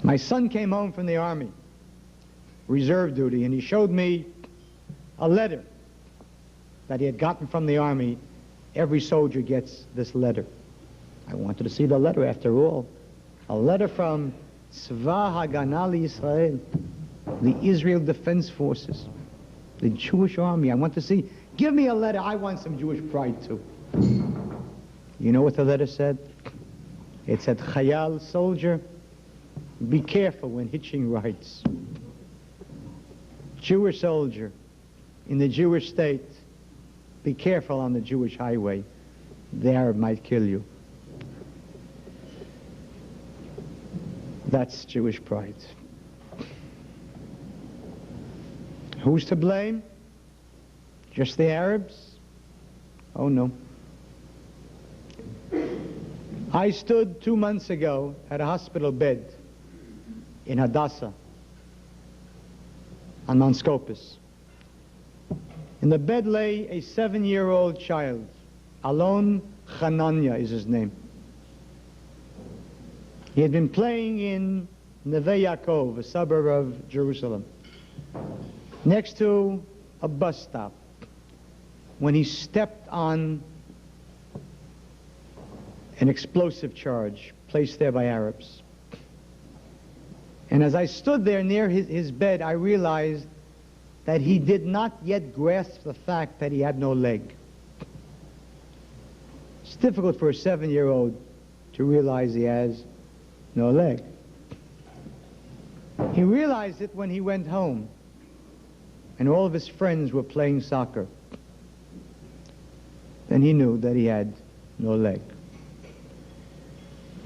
My son came home from the army, reserve duty, and he showed me a letter that he had gotten from the army. Every soldier gets this letter. I wanted to see the letter after all. A letter from Tzva Hagana L'Yisrael, the Israel Defense Forces, the Jewish army. I want to see, give me a letter, I want some Jewish pride too. You know what the letter said? It said, Chayal, soldier, be careful when hitching rides. Jewish soldier in the Jewish state, be careful on the Jewish highway. The Arab might kill you. That's Jewish pride. Who's to blame? Just the Arabs? Oh no. I stood 2 months ago at a hospital bed in Hadassah on Mount Scopus. In the bed lay a 7-year-old child. Alon Hananya is his name. He had been playing in Neve Yaakov, a suburb of Jerusalem, next to a bus stop, when he stepped on an explosive charge placed there by Arabs. And as I stood there near his bed, I realized that he did not yet grasp the fact that he had no leg. It's difficult for a 7-year-old to realize he has no leg. He realized it when he went home and all of his friends were playing soccer. Then he knew that he had no leg.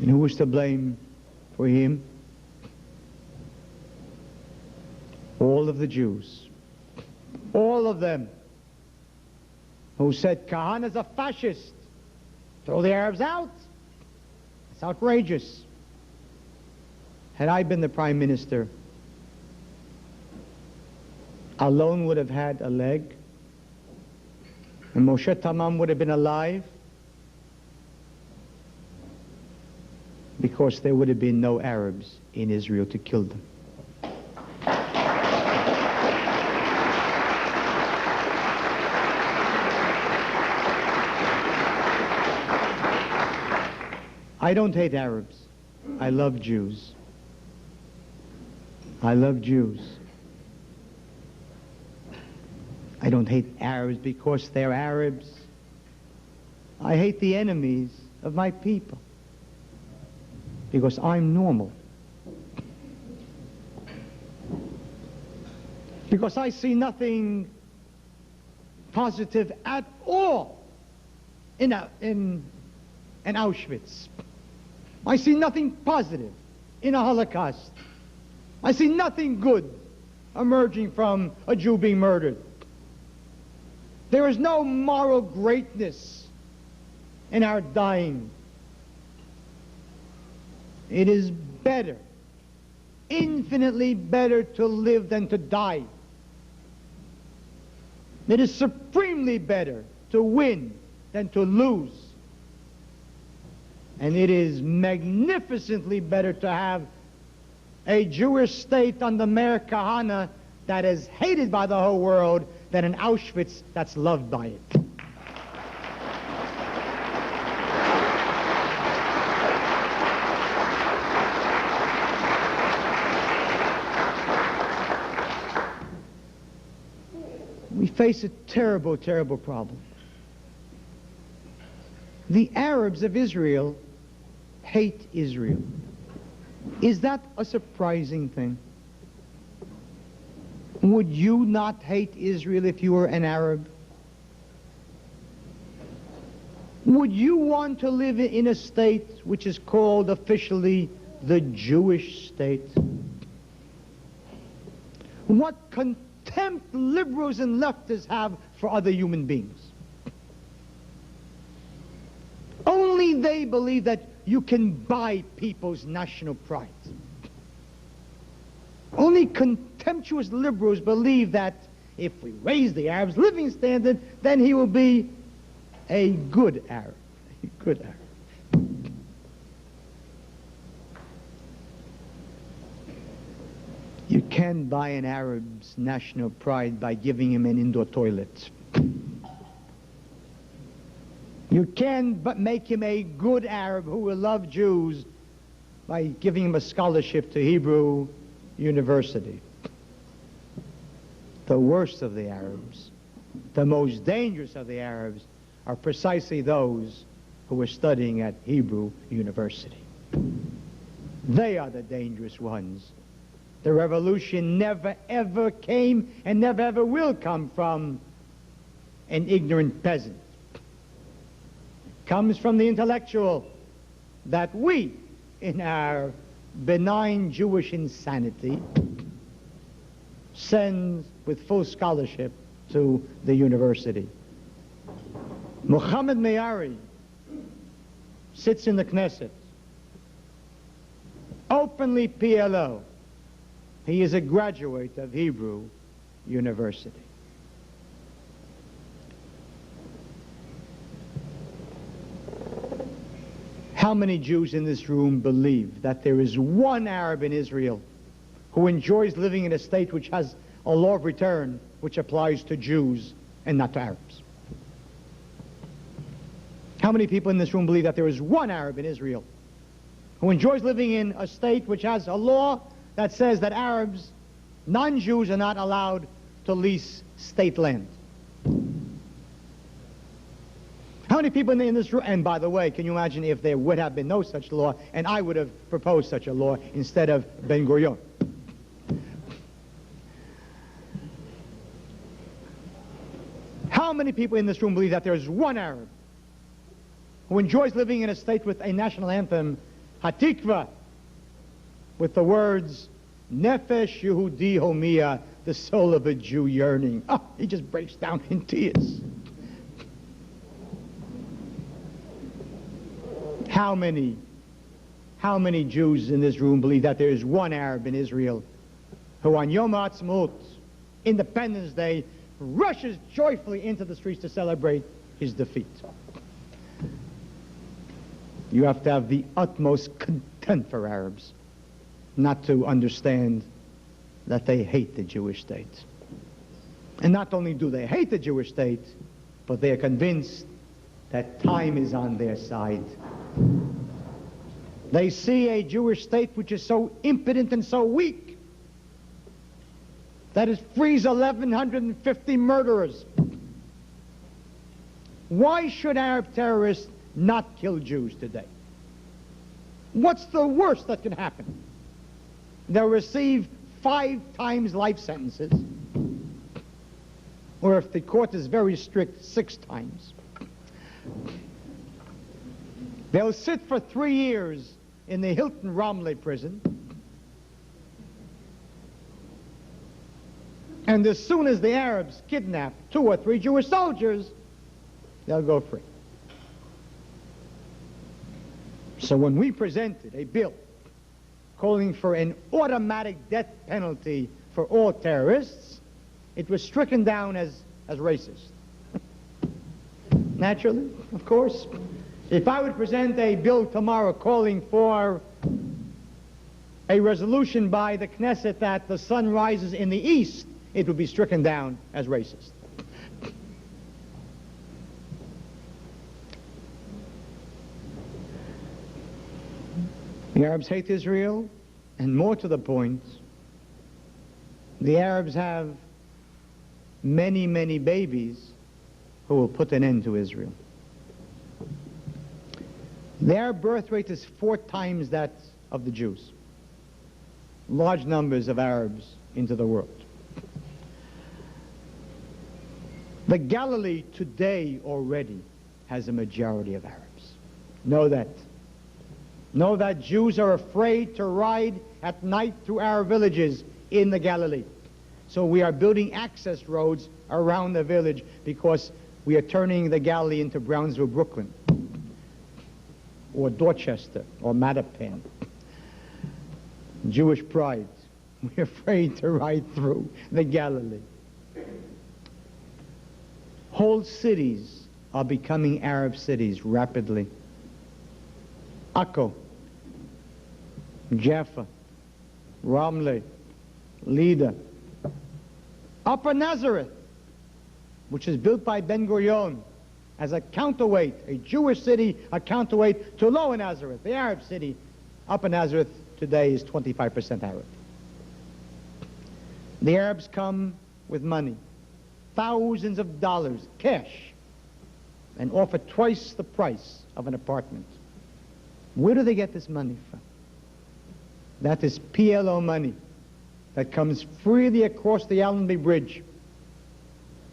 And who was to blame for him? All of the Jews. All of them who said, Kahane is a fascist. Throw the Arabs out. It's outrageous. Had I been the prime minister, Alon would have had a leg, and Moshe Tamam would have been alive, because there would have been no Arabs in Israel to kill them. I don't hate Arabs. I love Jews. I love Jews. I don't hate Arabs because they're Arabs. I hate the enemies of my people because I'm normal. Because I see nothing positive at all in Auschwitz. I see nothing positive in a Holocaust. I see nothing good emerging from a Jew being murdered. There is no moral greatness in our dying. It is better, infinitely better to live than to die. It is supremely better to win than to lose. And it is magnificently better to have a Jewish state under Meir Kahane that is hated by the whole world than an Auschwitz that's loved by it. We face a terrible, terrible problem. The Arabs of Israel hate Israel. Is that a surprising thing? Would you not hate Israel if you were an Arab? Would you want to live in a state which is called officially the Jewish state? What contempt liberals and leftists have for other human beings. Only they believe that you can buy people's national pride. Only contemptuous liberals believe that if we raise the Arab's living standard, then he will be a good Arab. A good Arab. You can't buy an Arab's national pride by giving him an indoor toilet. You can't but make him a good Arab who will love Jews by giving him a scholarship to Hebrew University. The worst of the Arabs, the most dangerous of the Arabs, are precisely those who are studying at Hebrew University. They are the dangerous ones. The revolution never ever came and never ever will come from an ignorant peasant. It comes from the intellectual that we, in our benign Jewish insanity, send with full scholarship to the university. Muhammad Meiri sits in the Knesset, openly PLO. He is a graduate of Hebrew University. How many Jews in this room believe that there is one Arab in Israel who enjoys living in a state which has a law of return which applies to Jews and not to Arabs? How many people in this room believe that there is one Arab in Israel who enjoys living in a state which has a law that says that Arabs, non-Jews, are not allowed to lease state land? How many people in this room, and by the way, can you imagine if there would have been no such law and I would have proposed such a law instead of Ben-Gurion? How many people in this room believe that there is one Arab who enjoys living in a state with a national anthem, Hatikva, with the words, Nefesh Yehudi Homia, the soul of a Jew yearning? Oh, he just breaks down in tears. How many Jews in this room believe that there is one Arab in Israel who on Yom Ha'atzmaut, Independence Day, rushes joyfully into the streets to celebrate his defeat? You have to have the utmost contempt for Arabs not to understand that they hate the Jewish state. And not only do they hate the Jewish state, but they are convinced that time is on their side. They see a Jewish state which is so impotent and so weak that it frees 1,150 murderers. Why should Arab terrorists not kill Jews today? What's the worst that can happen? They'll receive 5 times life sentences, or if the court is very strict, 6 times. They'll sit for 3 years in the Hilton Romley prison, and as soon as the Arabs kidnap 2 or 3 Jewish soldiers, they'll go free. So when we presented a bill calling for an automatic death penalty for all terrorists, it was stricken down as racist. Naturally, of course. If I would present a bill tomorrow calling for a resolution by the Knesset that the sun rises in the east, it would be stricken down as racist. The Arabs hate Israel, and more to the point, the Arabs have many, many babies who will put an end to Israel. Their birth rate is 4 times that of the Jews. Large numbers of Arabs into the world. The Galilee today already has a majority of Arabs. Know that. Know that Jews are afraid to ride at night through our villages in the Galilee. So we are building access roads around the village because we are turning the Galilee into Brownsville, Brooklyn, or Dorchester, or Mattapan. Jewish pride. We're afraid to ride through the Galilee. Whole cities are becoming Arab cities rapidly. Akko, Jaffa, Ramleh, leader. Upper Nazareth, which is built by Ben Gurion as a counterweight, a Jewish city, a counterweight to Lower Nazareth, the Arab city. Upper Nazareth today is 25% Arab. The Arabs come with money, thousands of dollars, cash, and offer twice the price of an apartment. Where do they get this money from? That is PLO money that comes freely across the Allenby Bridge.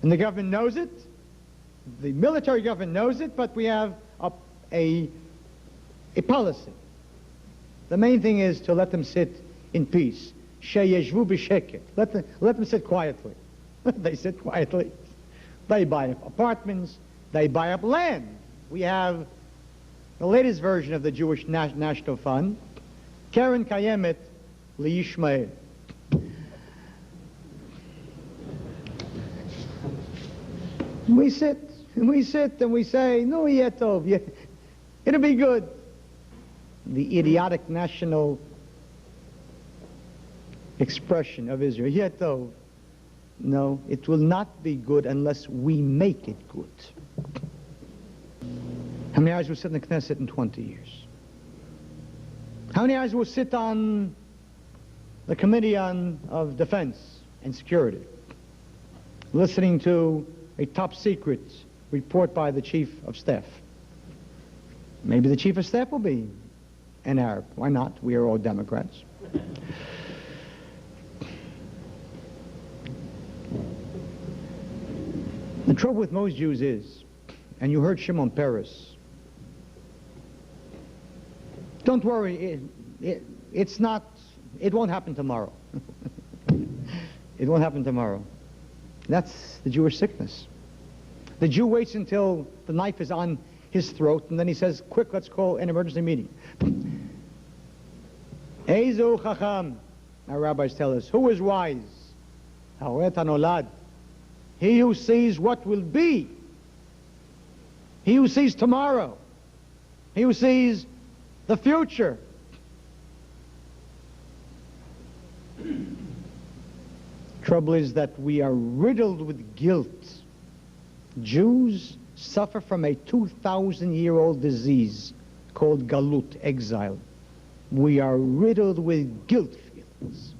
And the government knows it, the military government knows it, but we have a policy. The main thing is to let them sit in peace. Sheyeshvu b'sheket. Let them sit quietly. They sit quietly. They buy up apartments. They buy up land. We have the latest version of the Jewish National Fund, Keren Kayemet Liyishmael. We sit and we say, no, yetov, it'll be good. The idiotic national expression of Israel, yetov. No, it will not be good unless we make it good. How many eyes will sit in the Knesset in 20 years? How many eyes will sit on the Committee of Defense and Security, listening to a top secret report by the Chief of Staff? Maybe the Chief of Staff will be an Arab. Why not? We are all Democrats. The trouble with most Jews is, and you heard Shimon Peres, don't worry, it won't happen tomorrow. It won't happen tomorrow. That's the Jewish sickness. The Jew waits until the knife is on his throat, and then he says, quick, let's call an emergency meeting. Eizu chacham, our rabbis tell us, who is wise? Haoret hanolad, he who sees what will be, he who sees tomorrow, he who sees the future. Trouble is that we are riddled with guilt. Jews suffer from a 2,000-year-old disease called galut, exile. We are riddled with guilt feelings.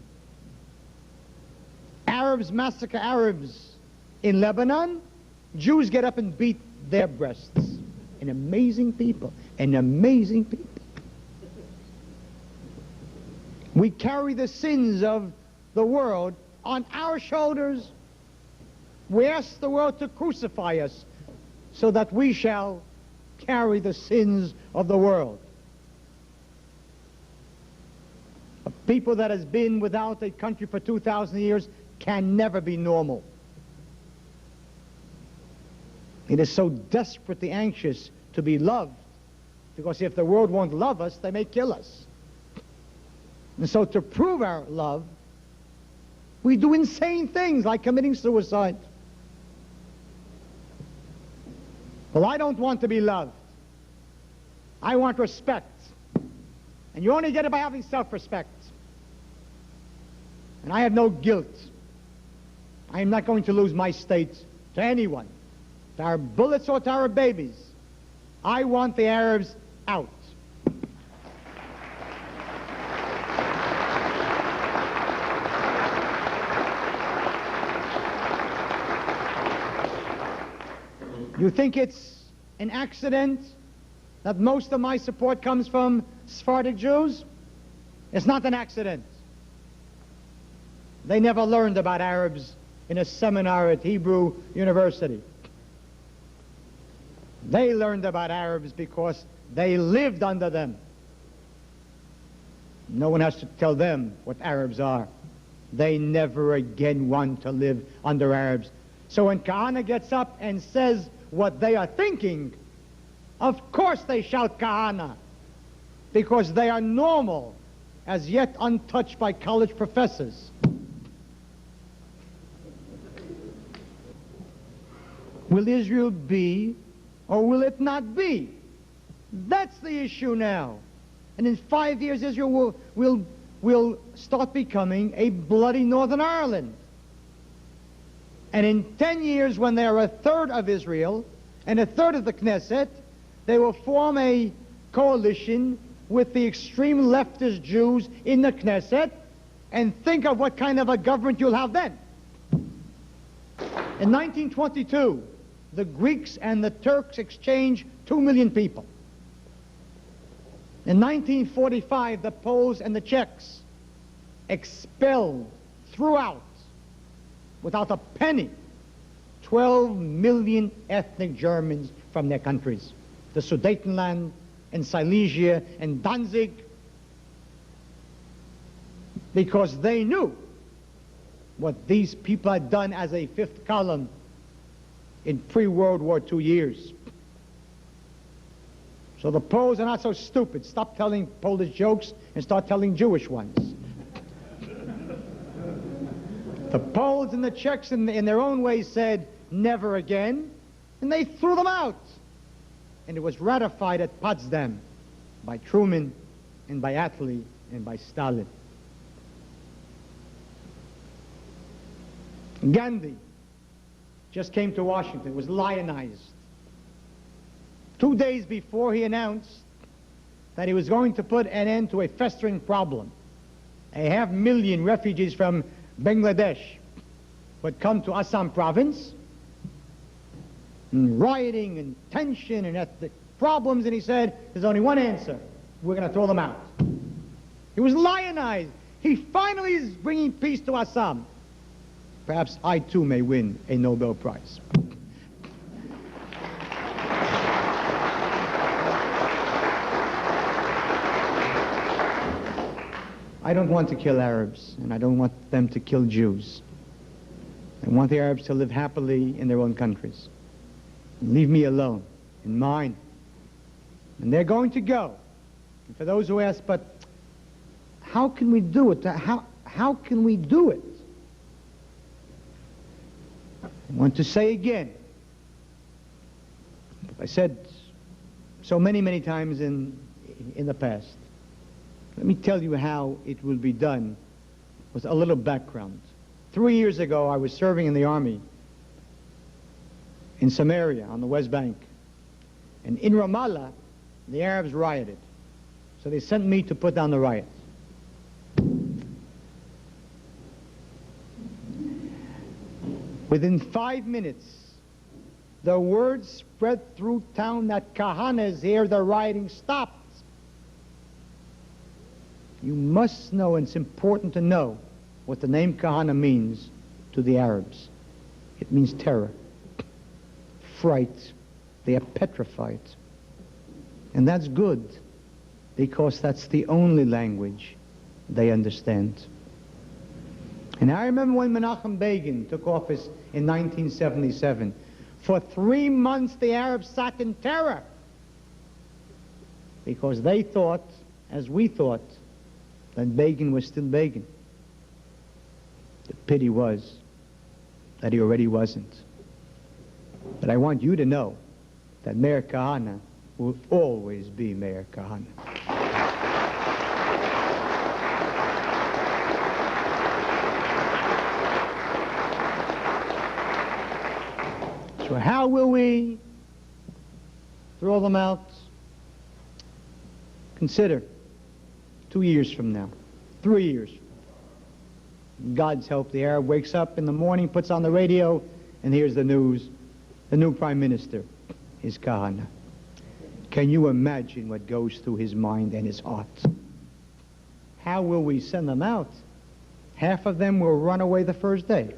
Arabs massacre Arabs in Lebanon. Jews get up and beat their breasts. An amazing people. An amazing people. We carry the sins of the world on our shoulders. We ask the world to crucify us so that we shall carry the sins of the world. A people that has been without a country for 2,000 years can never be normal. It is so desperately anxious to be loved, because if the world won't love us, they may kill us. And so to prove our love, we do insane things like committing suicide. Well, I don't want to be loved. I want respect. And you only get it by having self-respect. And I have no guilt. I am not going to lose my state to anyone, to our bullets or to our babies. I want the Arabs out. You think it's an accident that most of my support comes from Sephardic Jews? It's not an accident. They never learned about Arabs in a seminar at Hebrew University. They learned about Arabs because they lived under them. No one has to tell them what Arabs are. They never again want to live under Arabs. So when Kahane gets up and says what they are thinking, of course they shout Kahane, because they are normal, as yet untouched by college professors. Will Israel be, or will it not be? That's the issue now. And in 5 years, Israel will will start becoming a bloody Northern Ireland. And in 10 years, when they are a third of Israel and a third of the Knesset, they will form a coalition with the extreme leftist Jews in the Knesset, and think of what kind of a government you'll have then. In 1922, the Greeks and the Turks exchanged 2 million people. In 1945, the Poles and the Czechs expelled, threw out, without a penny, 12 million ethnic Germans from their countries. The Sudetenland and Silesia and Danzig, because they knew what these people had done as a fifth column in pre-World War II years. So the Poles are not so stupid. Stop telling Polish jokes and start telling Jewish ones. The Poles and the Czechs in their own way said, never again, and they threw them out. And it was ratified at Potsdam by Truman and by Attlee and by Stalin. Gandhi just came to Washington, was lionized. 2 days before he announced that he was going to put an end to a festering problem. 500,000 refugees from Bangladesh would come to Assam province, and rioting and tension and ethnic problems, and he said, there's only one answer: we're going to throw them out. He was lionized. He finally is bringing peace to Assam. Perhaps I too may win a Nobel Prize. I don't want to kill Arabs, and I don't want them to kill Jews. I want the Arabs to live happily in their own countries. Leave me alone, in mine. And they're going to go. And for those who ask, but how can we do it? How can we do it? I want to say again, I said so many times in the past. Let me tell you how it will be done with a little background. 3 years ago, I was serving in the army in Samaria on the West Bank. And in Ramallah, the Arabs rioted. So they sent me to put down the riots. Within 5 minutes, the word spread through town that Kahane is here, the rioting stopped. You must know, and it's important to know, what the name Kahane means to the Arabs. It means terror, fright. They are petrified. And that's good, because that's the only language they understand. And I remember when Menachem Begin took office in 1977. For 3 months the Arabs sat in terror, because they thought, as we thought, that Begin was still Begin. The pity was that he already wasn't. But I want you to know that Meir Kahane will always be Meir Kahane. So how will we throw them out? Consider 2 years from now, 3 years. God's help, the Arab wakes up in the morning, puts on the radio, and hears the news. The new prime minister is Kahane. Can you imagine what goes through his mind and his heart? How will we send them out? Half of them will run away the first day.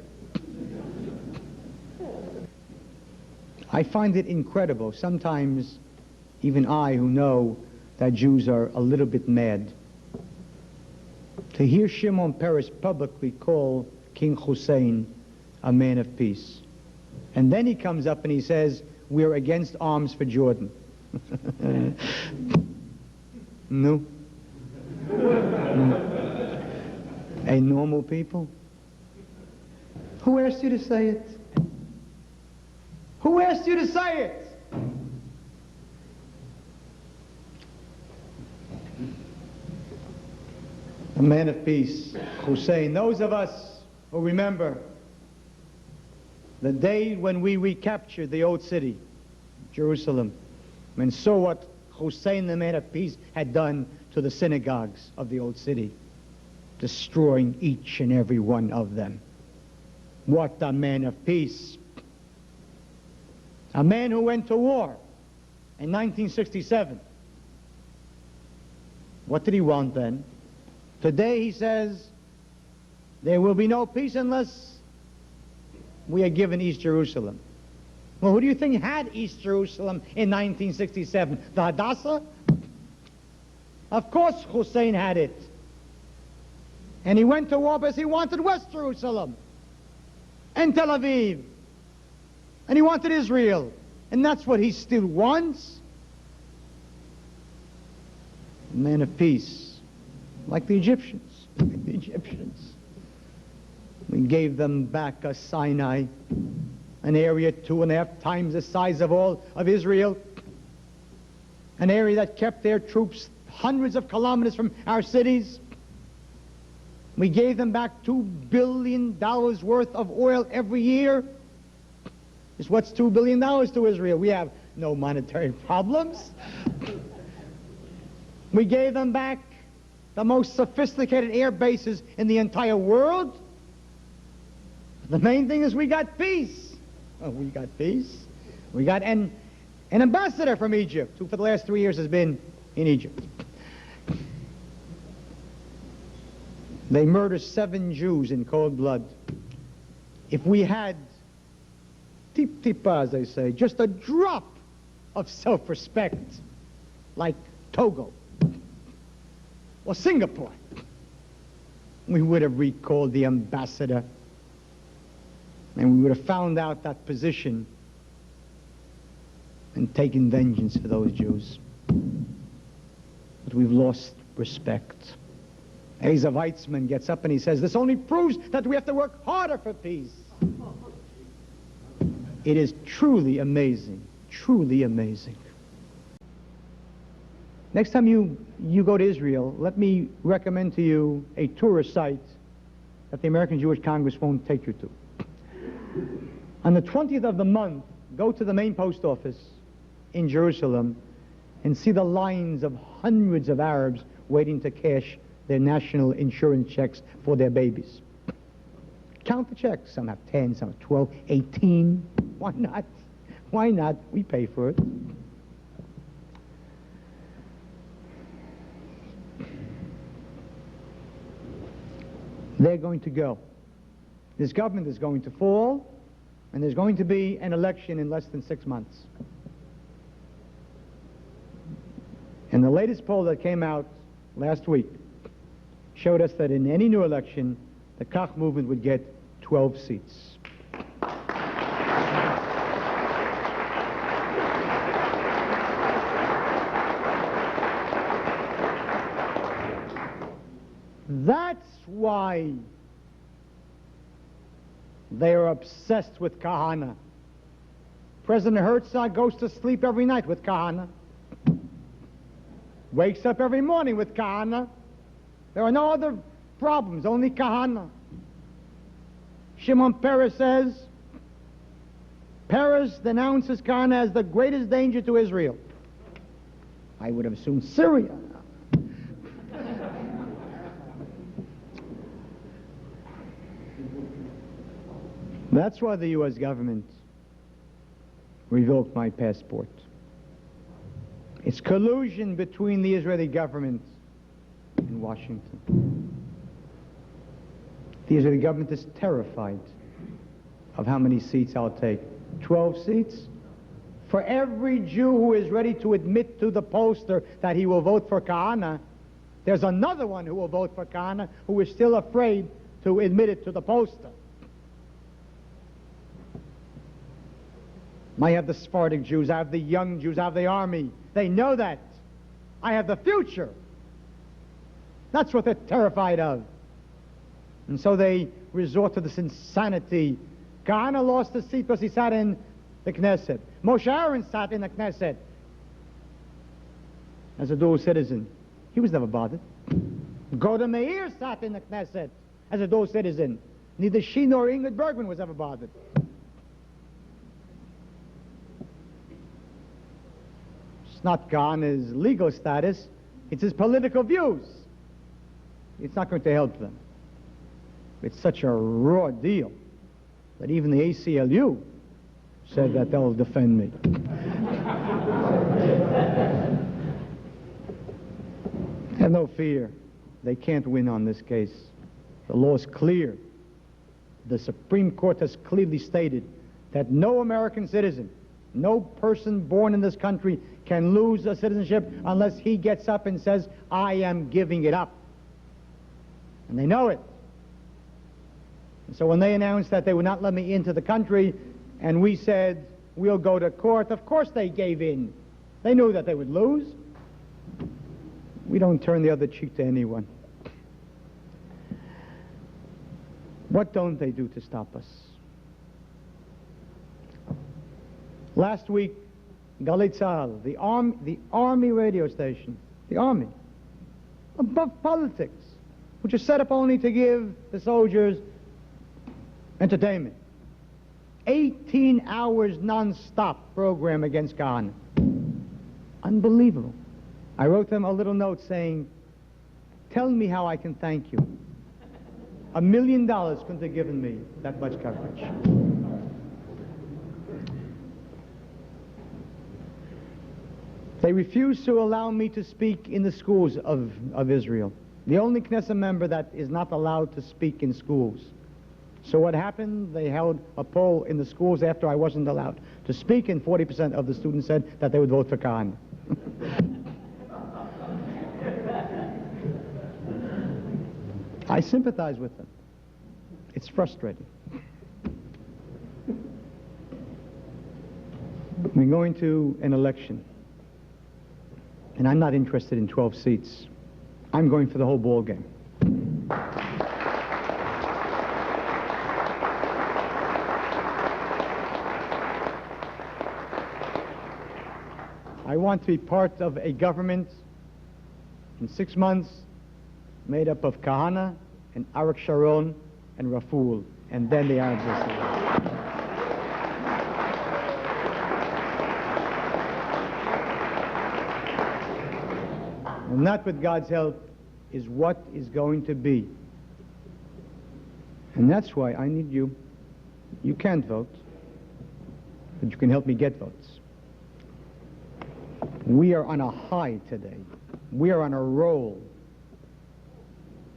I find it incredible. Sometimes even I, who know that Jews are a little bit mad, to hear Shimon Peres publicly call King Hussein a man of peace. And then he comes up and he says, we're against arms for Jordan. No. A normal people? Who asked you to say it? Who asked you to say it? A man of peace, Hussein. Those of us who remember the day when we recaptured the old city, Jerusalem, and saw what Hussein, the man of peace, had done to the synagogues of the old city, destroying each and every one of them. What a man of peace. A man who went to war in 1967. What did he want then? Today he says, there will be no peace unless we are given East Jerusalem. Well, who do you think had East Jerusalem in 1967? The Hadassah? Of course Hussein had it. And he went to war because he wanted West Jerusalem and Tel Aviv. And he wanted Israel. And that's what he still wants. A man of peace, like the Egyptians. Like the Egyptians. We gave them back a Sinai, an area 2.5 times the size of all of Israel, an area that kept their troops hundreds of kilometers from our cities. We gave them back $2 billion worth of oil every year. Is what's $2 billion to Israel? We have no monetary problems. We gave them back the most sophisticated air bases in the entire world. The main thing is we got peace. Oh, we got peace. We got an ambassador from Egypt, who for the last 3 years has been in Egypt. They murdered 7 Jews in cold blood. If we had, tip-tipa, as they say, just a drop of self-respect, like Togo or Singapore, we would have recalled the ambassador, and we would have found out that position and taken vengeance for those Jews. But we've lost respect. Asa Weitzman gets up and he says, this only proves that we have to work harder for peace. It is truly amazing, truly amazing. Next time you go to Israel, let me recommend to you a tourist site that the American Jewish Congress won't take you to. On the 20th of the month, go to the main post office in Jerusalem and see the lines of hundreds of Arabs waiting to cash their national insurance checks for their babies. Count the checks. Some have 10, some have 12, 18. Why not? Why not? We pay for it. They're going to go. This government is going to fall, and there's going to be an election in less than 6 months. And the latest poll that came out last week showed us that in any new election, the Kach movement would get 12 seats. That's why they are obsessed with Kahane. President Herzog goes to sleep every night with Kahane. Wakes up every morning with Kahane. There are no other problems, only Kahane. Shimon Peres says, Peres denounces Kahane as the greatest danger to Israel. I would have assumed Syria. That's why the U.S. government revoked my passport. It's collusion between the Israeli government and Washington. The Israeli government is terrified of how many seats I'll take. 12 seats? For every Jew who is ready to admit to the pollster that he will vote for Kahane, there's another one who will vote for Kahane who is still afraid to admit it to the pollster. I have the Sephardic Jews, I have the young Jews, I have the army. They know that. I have the future. That's what they're terrified of. And so they resort to this insanity. Kahane lost the seat because he sat in the Knesset. Moshe Aaron sat in the Knesset as a dual citizen. He was never bothered. Golda Meir sat in the Knesset as a dual citizen. Neither she nor Ingrid Bergman was ever bothered. It's not Kahane's legal status, it's his political views. It's not going to help them. It's such a raw deal that even the ACLU said that they'll defend me. Have no fear. They can't win on this case. The law is clear. The Supreme Court has clearly stated that no American citizen, no person born in this country can lose a citizenship unless he gets up and says, I am giving it up. And they know it. And so when they announced that they would not let me into the country, and we said, we'll go to court, of course they gave in. They knew that they would lose. We don't turn the other cheek to anyone. What don't they do to stop us? Last week, Galei Tzahal, the army radio station, the army, above politics, which is set up only to give the soldiers entertainment. 18 hours non-stop program against Kahane. Unbelievable. I wrote them a little note saying, tell me how I can thank you. $1 million couldn't have given me that much coverage. They refuse to allow me to speak in the schools of Israel. The only Knesset member that is not allowed to speak in schools. So what happened? They held a poll in the schools after I wasn't allowed to speak, and 40% of the students said that they would vote for Kahane. I sympathize with them. It's frustrating. We're going to an election, and I'm not interested in 12 seats. I'm going for the whole ball game. I want to be part of a government in 6 months made up of Kahane and Arik Sharon and Raful, and then the Arabs will see. And that, with God's help, is what is going to be. And that's why I need you. You can't vote, but you can help me get votes. We are on a high today. We are on a roll.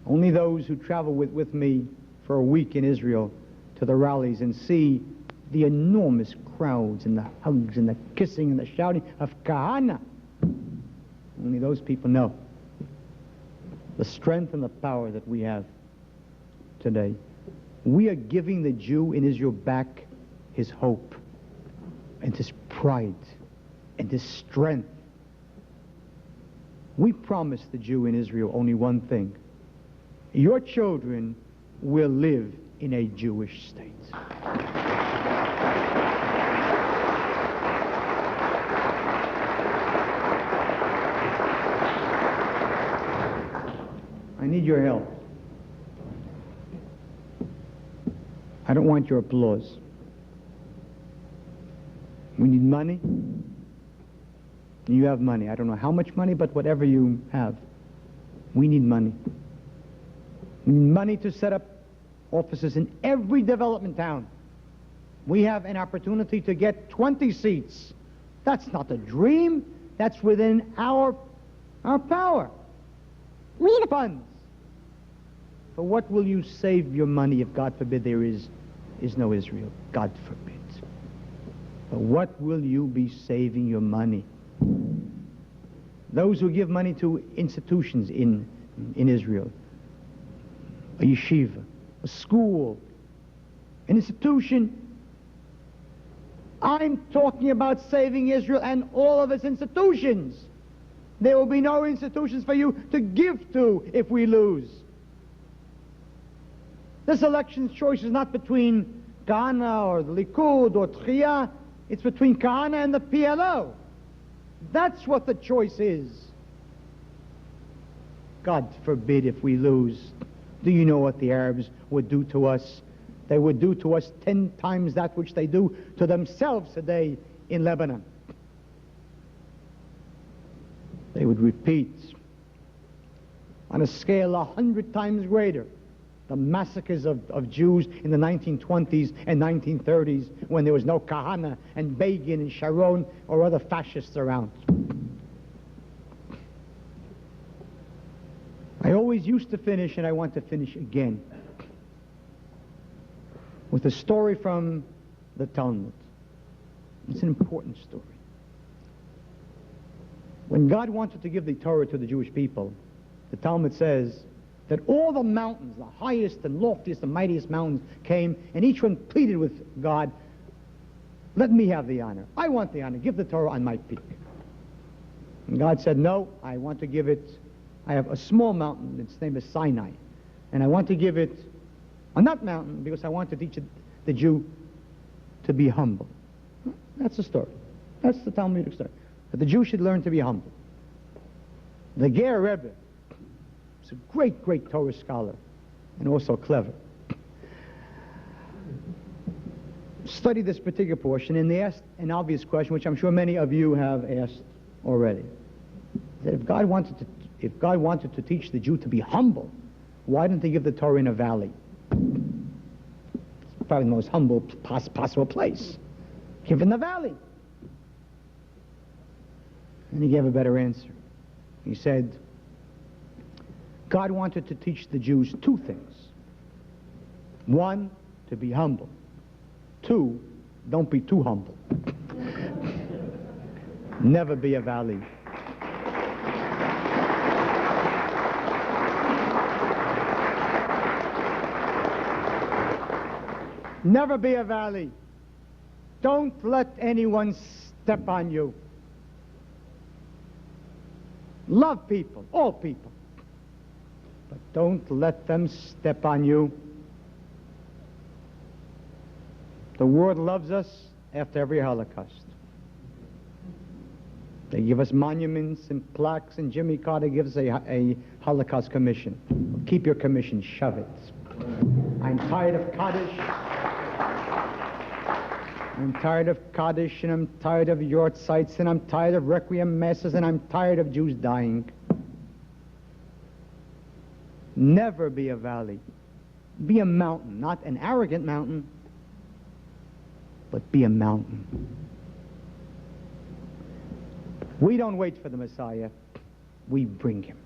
Only those who travel with me for a week in Israel to the rallies and see the enormous crowds and the hugs and the kissing and the shouting of Kahane, only those people know the strength and the power that we have today. We are giving the Jew in Israel back his hope and his pride and his strength. We promised the Jew in Israel only one thing. Your children will live in a Jewish state. I need your help. I don't want your applause. We need money. You have money. I don't know how much money, but whatever you have. We need money. We need money to set up offices in every development town. We have an opportunity to get 20 seats. That's not a dream. That's within our power. We need funds. For what will you save your money if, God forbid, there is no Israel? God forbid. For what will you be saving your money? Those who give money to institutions in Israel, a yeshiva, a school, an institution. I'm talking about saving Israel and all of its institutions. There will be no institutions for you to give to if we lose. This election's choice is not between Kahane or the Likud or Tchia. It's between Kahane and the PLO. That's what the choice is. God forbid if we lose. Do you know what the Arabs would do to us? They would do to us 10 times that which they do to themselves today in Lebanon. They would repeat on a scale 100 times greater the massacres of Jews in the 1920s and 1930s when there was no Kahane and Begin and Sharon or other fascists around. I always used to finish, and I want to finish again, with a story from the Talmud. It's an important story. When God wanted to give the Torah to the Jewish people, the Talmud says that all the mountains, the highest and loftiest and mightiest mountains came, and each one pleaded with God, let me have the honor. I want the honor. Give the Torah on my peak. And God said, no, I want to give it, I have a small mountain, its name is Sinai, and I want to give it on that mountain because I want to teach the Jew to be humble. That's the story. That's the Talmudic story. That the Jew should learn to be humble. The Ger Rebbe is a great, great Torah scholar and also clever. Studied this particular portion and they asked an obvious question, which I'm sure many of you have asked already. That if God wanted to teach the Jew to be humble, why didn't he give the Torah in a valley? It's probably the most humble possible place. Give it in the valley. And he gave a better answer. He said, God wanted to teach the Jews two things. One, to be humble. Two, don't be too humble. Never be a valley. Never be a valley. Don't let anyone step on you. Love people, all people. But don't let them step on you. The world loves us after every Holocaust. They give us monuments and plaques, and Jimmy Carter gives a Holocaust commission. Keep your commission, shove it. I'm tired of Kaddish. I'm tired of Kaddish, and I'm tired of yard sites, and I'm tired of requiem masses, and I'm tired of Jews dying. Never be a valley. Be a mountain, not an arrogant mountain, but be a mountain. We don't wait for the Messiah. We bring him.